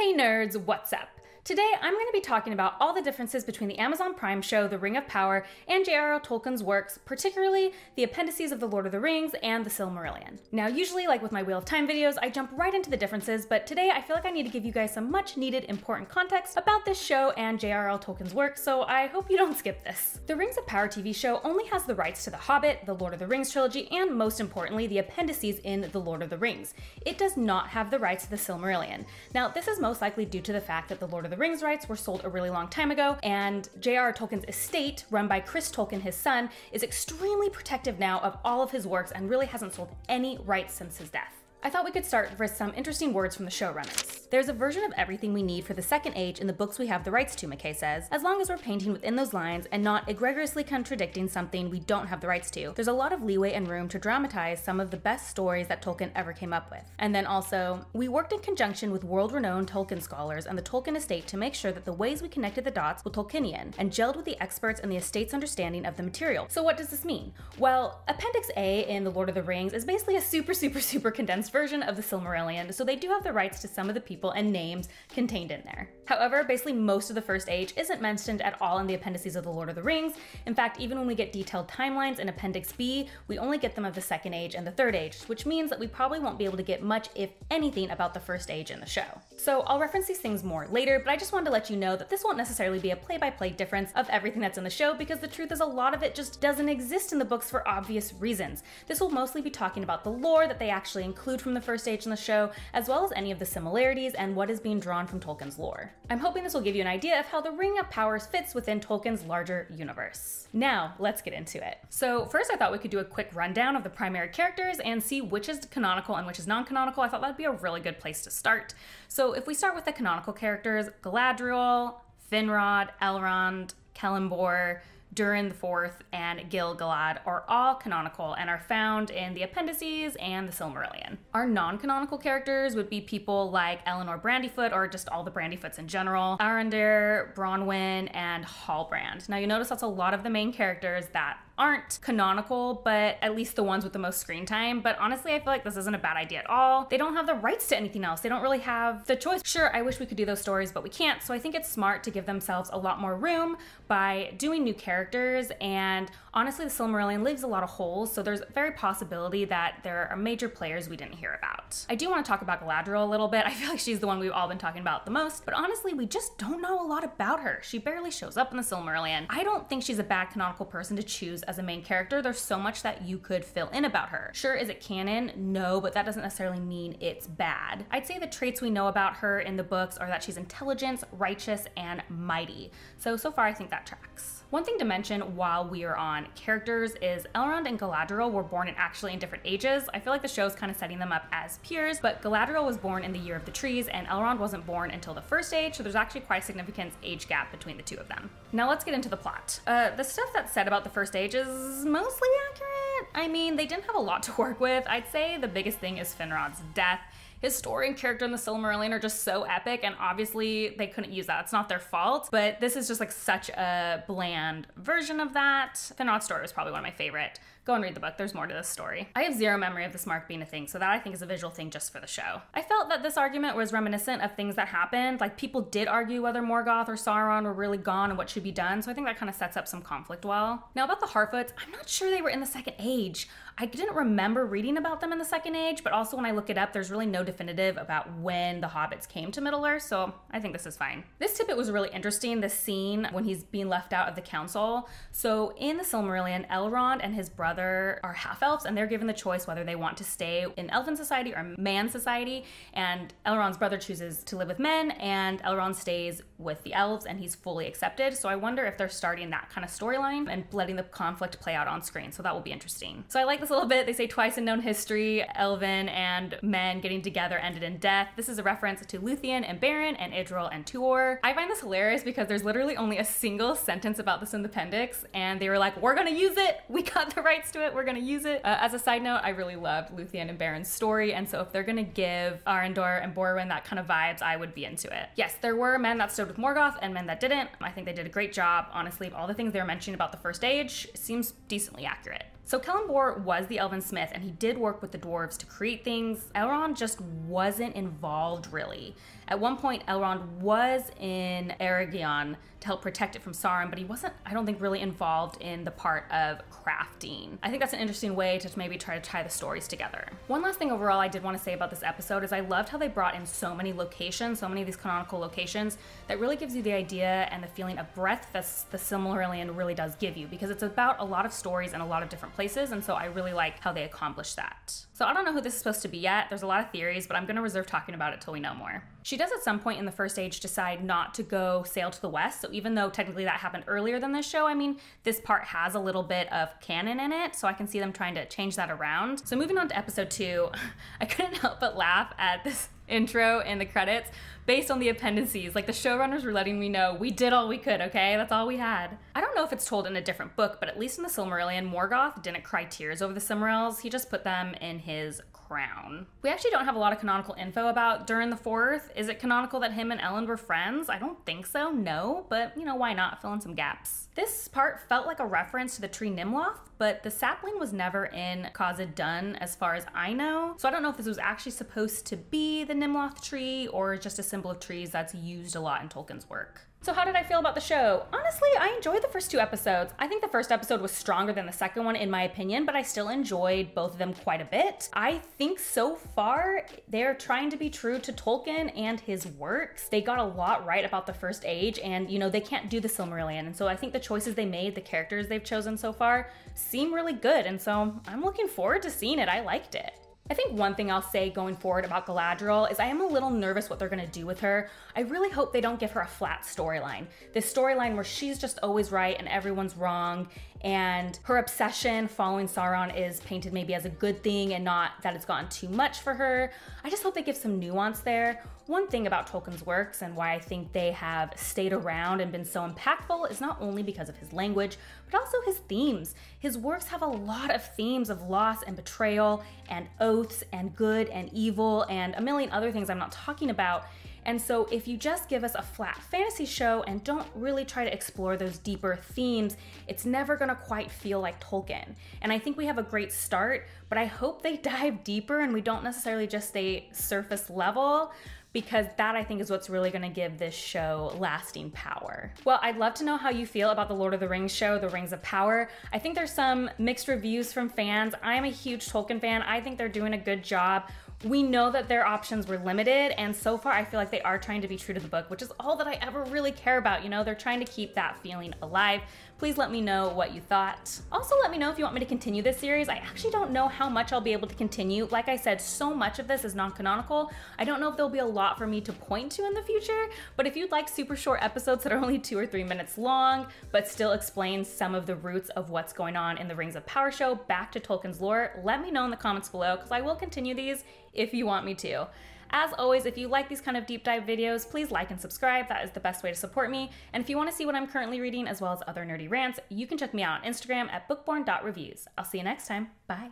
Hey nerds, what's up? Today I'm going to be talking about all the differences between the Amazon Prime show The Ring of Power and J.R.R. Tolkien's works, particularly the appendices of The Lord of the Rings and The Silmarillion. Now usually, like with my Wheel of Time videos, I jump right into the differences, but today I feel like I need to give you guys some much needed important context about this show and J.R.R. Tolkien's work, so I hope you don't skip this. The Rings of Power TV show only has the rights to The Hobbit, The Lord of the Rings trilogy, and most importantly, the appendices in The Lord of the Rings. It does not have the rights to The Silmarillion. Now this is most likely due to the fact that The Lord of the Rings rights were sold a really long time ago, and J.R.R. Tolkien's estate, run by Chris Tolkien, his son, is extremely protective now of all of his works and really hasn't sold any rights since his death. I thought we could start with some interesting words from the showrunners. There's a version of everything we need for the Second Age in the books we have the rights to, McKay says, as long as we're painting within those lines and not egregiously contradicting something we don't have the rights to. There's a lot of leeway and room to dramatize some of the best stories that Tolkien ever came up with. And then also, we worked in conjunction with world-renowned Tolkien scholars and the Tolkien estate to make sure that the ways we connected the dots were Tolkienian and gelled with the experts and the estate's understanding of the material. So what does this mean? Well, Appendix A in The Lord of the Rings is basically a super condensed version of the Silmarillion, so they do have the rights to some of the people and names contained in there. However, basically most of the First Age isn't mentioned at all in the appendices of The Lord of the Rings. In fact, even when we get detailed timelines in Appendix B, we only get them of the Second Age and the Third Age, which means that we probably won't be able to get much, if anything, about the First Age in the show. So I'll reference these things more later, but I just wanted to let you know that this won't necessarily be a play-by-play difference of everything that's in the show, because the truth is a lot of it just doesn't exist in the books for obvious reasons. This will mostly be talking about the lore that they actually include from the First Age in the show, as well as any of the similarities and what is being drawn from Tolkien's lore. I'm hoping this will give you an idea of how the Ring of Power fits within Tolkien's larger universe. Now, let's get into it. So first I thought we could do a quick rundown of the primary characters and see which is canonical and which is non-canonical. I thought that'd be a really good place to start. So if we start with the canonical characters, Galadriel, Finrod, Elrond, Celeborn, Durin the Fourth, and Gil-galad are all canonical and are found in the appendices and the Silmarillion. Our non-canonical characters would be people like Eleanor Brandyfoot, or just all the Brandyfoots in general, Arondir, Bronwyn, and Halbrand. Now you notice that's a lot of the main characters that aren't canonical, but at least the ones with the most screen time. But honestly, I feel like this isn't a bad idea at all. They don't have the rights to anything else. They don't really have the choice. Sure, I wish we could do those stories, but we can't. So I think it's smart to give themselves a lot more room by doing new characters. And honestly, the Silmarillion leaves a lot of holes, so there's a very possibility that there are major players we didn't hear about. I do want to talk about Galadriel a little bit. I feel like she's the one we've all been talking about the most, but honestly, we just don't know a lot about her. She barely shows up in the Silmarillion. I don't think she's a bad canonical person to choose as a main character. There's so much that you could fill in about her. Sure, is it canon? No, but that doesn't necessarily mean it's bad. I'd say the traits we know about her in the books are that she's intelligent, righteous, and mighty. So far I think that tracks. One thing to mention while we are on characters is Elrond and Galadriel were born in different ages. I feel like the show's kind of setting them up as peers, but Galadriel was born in the Year of the Trees and Elrond wasn't born until the First Age, so there's actually quite a significant age gap between the two of them. Now let's get into the plot. The stuff that's said about the First Age is mostly accurate. I mean, they didn't have a lot to work with. I'd say the biggest thing is Finrod's death. His story and character in the Silmarillion are just so epic, and obviously they couldn't use that. It's not their fault, but this is just like such a bland version of that. Finrod's story was probably one of my favorite. Go and read the book, there's more to this story. I have zero memory of this mark being a thing, so that I think is a visual thing just for the show. I felt that this argument was reminiscent of things that happened, like people did argue whether Morgoth or Sauron were really gone and what should be done, so I think that kind of sets up some conflict well. Now about the Harfoots, I'm not sure they were in the Second Age. I didn't remember reading about them in the Second Age, but also when I look it up, there's really no definitive about when the hobbits came to Middle-earth, so I think this is fine. This tidbit was really interesting, this scene when he's being left out of the council. So in the Silmarillion, Elrond and his brother are half-elves, and they're given the choice whether they want to stay in elven society or man society, and Elrond's brother chooses to live with men, and Elrond stays with the elves, and he's fully accepted. So I wonder if they're starting that kind of storyline and letting the conflict play out on screen, so that will be interesting. So I like this a little bit. They say twice in known history, elven and men getting together ended in death. This is a reference to Luthien and Beren and Idril and Tuor. I find this hilarious because there's literally only a single sentence about this in the appendix, and they were like, we're gonna use it, we got the rights to it, we're gonna use it. As a side note, I really loved Luthien and Beren's story, and so if they're gonna give Arendor and Borwin that kind of vibes, I would be into it. Yes, there were men that stood with Morgoth and men that didn't. I think they did a great job. Honestly, all the things they were mentioning about the First Age seems decently accurate. So Celeborn was the elven smith, and he did work with the dwarves to create things. Elrond just wasn't involved, really. At one point, Elrond was in Eregion to help protect it from Sauron, but he wasn't, I don't think, really involved in the part of crafting. I think that's an interesting way to maybe try to tie the stories together. One last thing overall I did want to say about this episode is I loved how they brought in so many locations, so many of these canonical locations, that really gives you the idea and the feeling of breadth that the Silmarillion really does give you, because it's about a lot of stories and a lot of different places, and so I really like how they accomplished that. So I don't know who this is supposed to be yet. There's a lot of theories, but I'm going to reserve talking about it till we know more. She does at some point in the first age decide not to go sail to the west, so even though technically that happened earlier than this show, I mean, this part has a little bit of canon in it, so I can see them trying to change that around. So moving on to episode 2, I couldn't help but laugh at this intro in the credits based on the appendices. Like, the showrunners were letting me know we did all we could, okay? That's all we had. I don't know if it's told in a different book, but at least in the Silmarillion, Morgoth didn't cry tears over the Silmarils. He just put them in his crown. We actually don't have a lot of canonical info about Durin the Fourth. Is it canonical that him and Ellen were friends? I don't think so, no, but you know, why not? Fill in some gaps. This part felt like a reference to the tree Nimloth, but the sapling was never in Khazad Dûn as far as I know. So I don't know if this was actually supposed to be the Nimloth tree or just a symbol of trees that's used a lot in Tolkien's work. So how did I feel about the show? Honestly, I enjoyed the first 2 episodes. I think the first episode was stronger than the second one in my opinion, but I still enjoyed both of them quite a bit. I think so far they're trying to be true to Tolkien and his works. They got a lot right about the First Age, and you know, they can't do the Silmarillion, and so I think the choices they made, the characters they've chosen so far, seem really good, and so I'm looking forward to seeing it. I liked it. I think one thing I'll say going forward about Galadriel is I am a little nervous what they're gonna do with her. I really hope they don't give her a flat storyline. This storyline where she's just always right and everyone's wrong, and her obsession following Sauron is painted maybe as a good thing and not that it's gotten too much for her. I just hope they give some nuance there. One thing about Tolkien's works and why I think they have stayed around and been so impactful is not only because of his language, but also his themes. His works have a lot of themes of loss and betrayal and oaths and good and evil and a million other things I'm not talking about. And so if you just give us a flat fantasy show and don't really try to explore those deeper themes, it's never gonna quite feel like Tolkien. And I think we have a great start, but I hope they dive deeper and we don't necessarily just stay surface level, because that I think is what's really gonna give this show lasting power. Well, I'd love to know how you feel about the Lord of the Rings show, The Rings of Power. I think there's some mixed reviews from fans. I'm a huge Tolkien fan. I think they're doing a good job. We know that their options were limited, and so far I feel like they are trying to be true to the book, which is all that I ever really care about. You know, they're trying to keep that feeling alive. Please let me know what you thought. Also, let me know if you want me to continue this series. I actually don't know how much I'll be able to continue. Like I said, so much of this is non-canonical. I don't know if there'll be a lot for me to point to in the future, but if you'd like super short episodes that are only 2 or 3 minutes long, but still explain some of the roots of what's going on in the Rings of Power show back to Tolkien's lore, let me know in the comments below, because I will continue these if you want me to. As always, if you like these kind of deep dive videos, please like and subscribe. That is the best way to support me. And if you want to see what I'm currently reading as well as other nerdy rants, you can check me out on Instagram at bookborn.reviews. I'll see you next time. Bye.